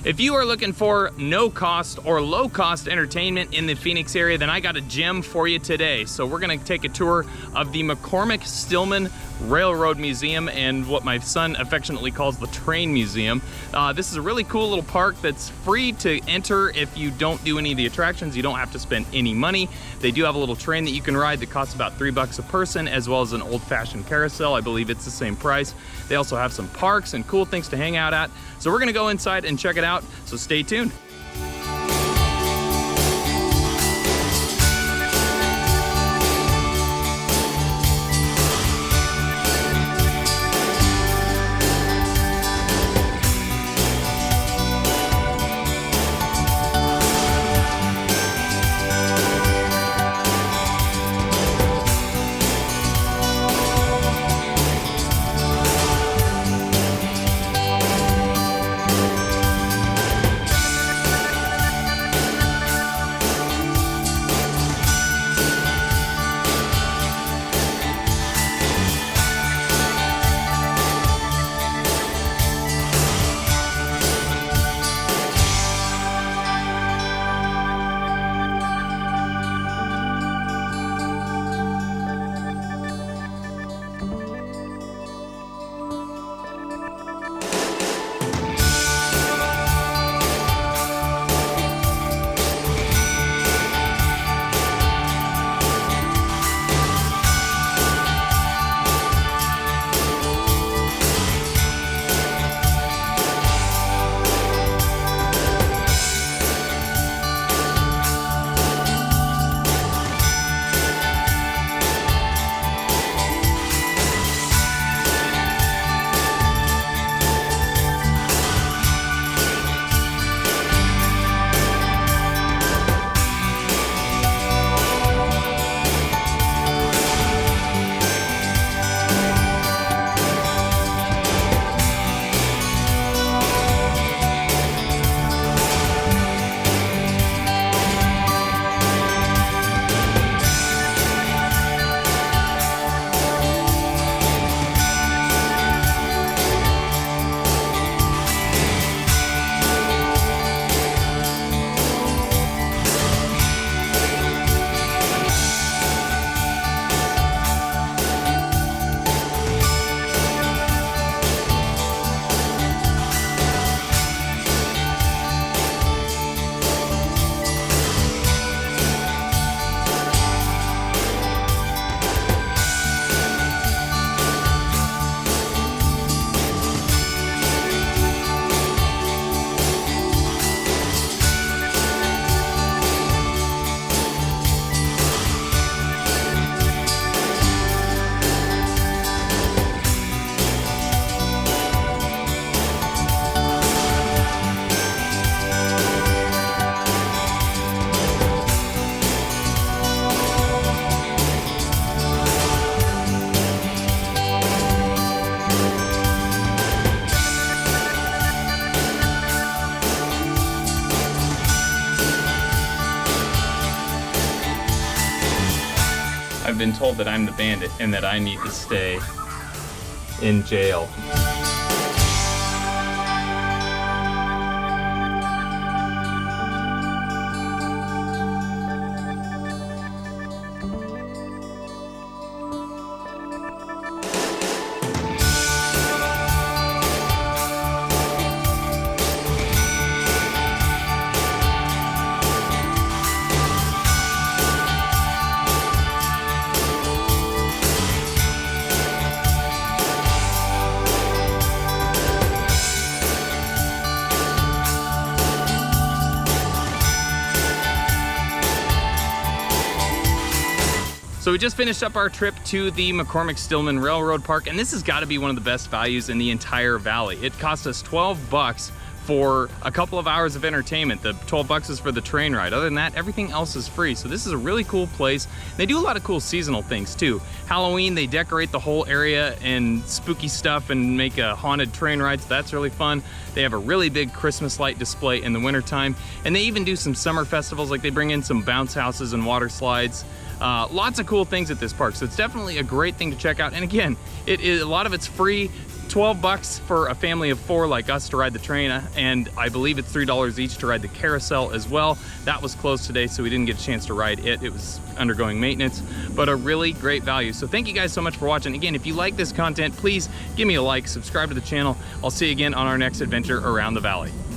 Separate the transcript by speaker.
Speaker 1: If you are looking for no cost or low cost entertainment in the Phoenix area, then I got a gem for you today. So we're gonna take a tour of the McCormick Stillman Railroad Museum and what my son affectionately calls the Train Museum. This is a really cool little park that's free to enter if you don't do any of the attractions. You don't have to spend any money. They do have a little train that you can ride that costs about $3 a person, as well as an old-fashioned carousel. I believe it's the same price. They also have some parks and cool things to hang out at. So we're gonna go inside and check it out, so stay tuned. I've been told that I'm the bandit and that I need to stay in jail. So we just finished up our trip to the McCormick Stillman Railroad Park, and this has got to be one of the best values in the entire valley. It cost us $12 for a couple of hours of entertainment. The $12 is for the train ride. Other than that, everything else is free. So this is a really cool place. They do a lot of cool seasonal things too. Halloween, they decorate the whole area and spooky stuff and make a haunted train ride, so that's really fun. They have a really big Christmas light display in the wintertime, and they even do some summer festivals, like they bring in some bounce houses and water slides. Lots of cool things at this park, so it's definitely a great thing to check out. And again, a lot of it's free. 12 bucks for a family of 4 like us to ride the train, and I believe it's $3 each to ride the carousel as well. That was closed today, so we didn't get a chance to ride it. It was undergoing maintenance, but a really great value. So thank you guys so much for watching. Again, if you like this content, please give me a like, subscribe to the channel. I'll see you again on our next adventure around the valley.